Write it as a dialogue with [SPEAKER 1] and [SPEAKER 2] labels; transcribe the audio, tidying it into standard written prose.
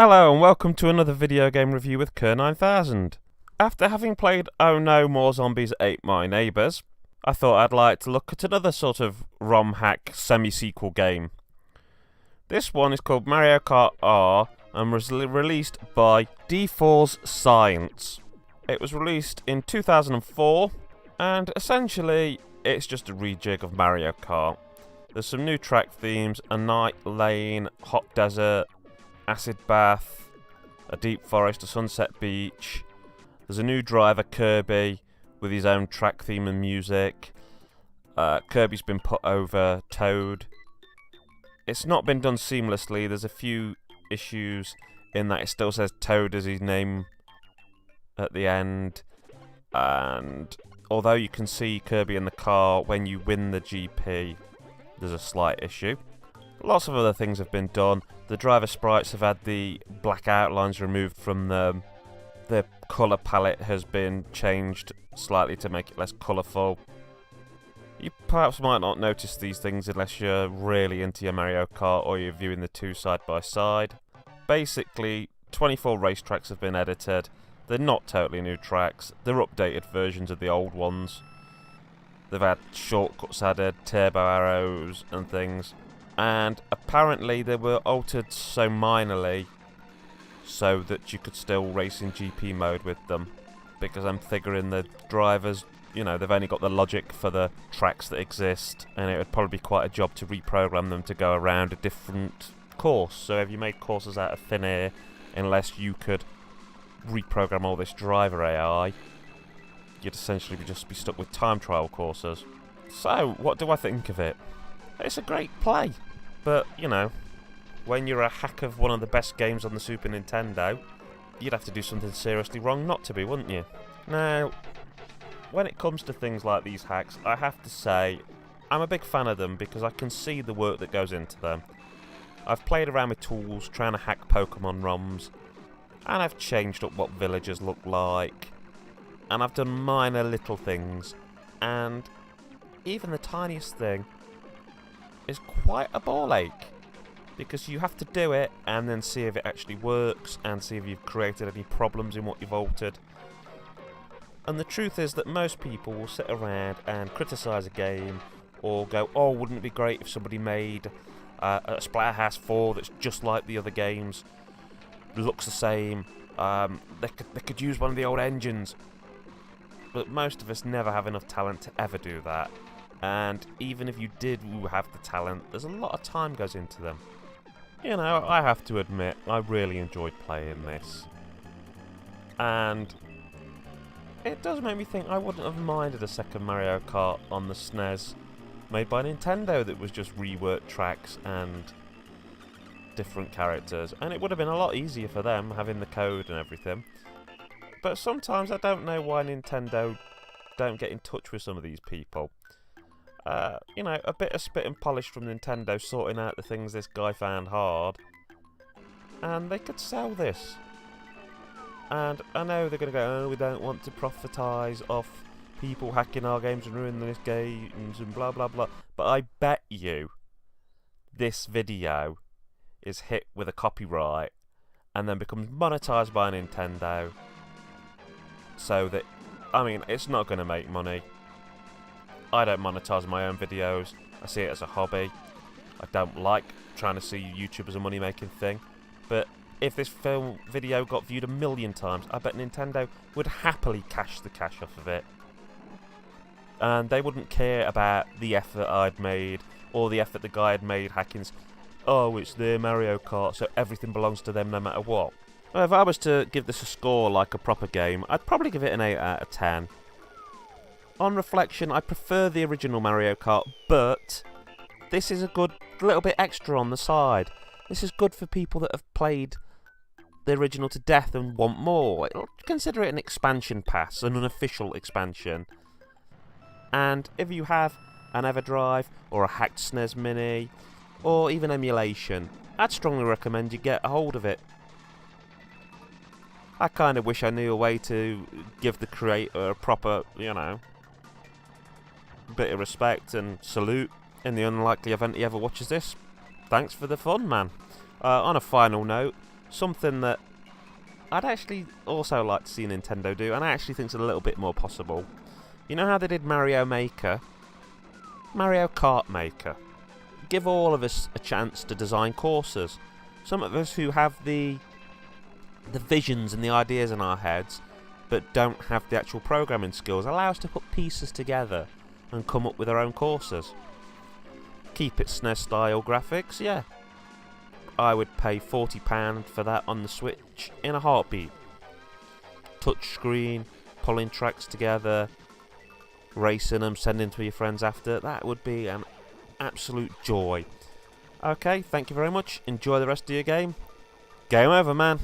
[SPEAKER 1] Hello and welcome to another video game review with Kerr9000. After having played Oh No More Zombies Ate My Neighbours, I thought I'd like to look at another sort of ROM hack semi-sequel game. This one is called Mario Kart R and was released by D4's Science. It was released in 2004 and essentially it's just a rejig of Mario Kart. There's some new track themes, a night lane, hot desert, acid bath, a deep forest, a sunset beach. There's a new Driver Kirby with his own track theme and music. Kirby's been put over Toad. It's not been done seamlessly. There's a few issues in that it still says Toad as his name at the end. And although you can see Kirby in the car when you win the GP, there's a slight issue. Lots of other things have been done. The driver sprites have had the black outlines removed from them. The colour palette has been changed slightly to make it less colourful. You perhaps might not notice these things unless you're really into your Mario Kart or you're viewing the two side by side. Basically, 24 racetracks have been edited. They're not totally new tracks. They're updated versions of the old ones. They've had shortcuts added, turbo arrows and things. And apparently they were altered so minorly so that you could still race in GP mode with them. Because I'm figuring the drivers, you know, they've only got the logic for the tracks that exist, and it would probably be quite a job to reprogram them to go around a different course. So if you made courses out of thin air, unless you could reprogram all this driver AI, you'd essentially just be stuck with time trial courses. So, what do I think of it? It's a great play, but, you know, when you're a hack of one of the best games on the Super Nintendo, you'd have to do something seriously wrong not to be, wouldn't you? Now, when it comes to things like these hacks, I have to say, I'm a big fan of them because I can see the work that goes into them. I've played around with tools, trying to hack Pokemon ROMs, and I've changed up what villagers look like, and I've done minor little things, and even the tiniest thing is quite a ball ache, because you have to do it and then see if it actually works and see if you've created any problems in what you've altered. And the truth is that most people will sit around and criticise a game or go, oh, wouldn't it be great if somebody made a Splatterhouse 4 that's just like the other games, looks the same, they could use one of the old engines. But most of us never have enough talent to ever do that. And even if you did have the talent, there's a lot of time goes into them. You know, I have to admit, I really enjoyed playing this. And it does make me think I wouldn't have minded a second Mario Kart on the SNES made by Nintendo that was just reworked tracks and different characters. And it would have been a lot easier for them, having the code and everything. But sometimes I don't know why Nintendo don't get in touch with some of these people. You know, a bit of spit and polish from Nintendo sorting out the things this guy found hard, and they could sell this. And I know they're going to go, oh, we don't want to profitise off people hacking our games and ruining this games and blah blah blah. But I bet you this video is hit with a copyright and then becomes monetised by Nintendo. So that, I mean, it's not going to make money. I don't monetise my own videos. I see it as a hobby. I don't like trying to see YouTube as a money-making thing. But if this film video got viewed 1 million times, I bet Nintendo would happily cash the cash off of it. And they wouldn't care about the effort I'd made or the effort the guy had made hacking. Oh, it's their Mario Kart, so everything belongs to them no matter what. Well, if I was to give this a score like a proper game, I'd probably give it an 8 out of 10. On reflection, I prefer the original Mario Kart, but this is a good little bit extra on the side. This is good for people that have played the original to death and want more. Consider it an expansion pass, an unofficial expansion. And if you have an Everdrive or a hacked SNES Mini, or even emulation, I'd strongly recommend you get a hold of it. I kind of wish I knew a way to give the creator a proper, you know, bit of respect and salute in the unlikely event he ever watches this. Thanks for the fun, man. On a final note, something that I'd actually also like to see Nintendo do, and I actually think it's a little bit more possible. You know how they did Mario Maker? Mario Kart Maker. Give all of us a chance to design courses. Some of us who have the visions and the ideas in our heads, but don't have the actual programming skills, allow us to put pieces together and come up with our own courses. Keep it SNES style graphics, yeah. I would pay £40 for that on the Switch in a heartbeat. Touchscreen, pulling tracks together, racing them, sending to your friends after, that would be an absolute joy. Okay, thank you very much. Enjoy the rest of your game. Game over, man.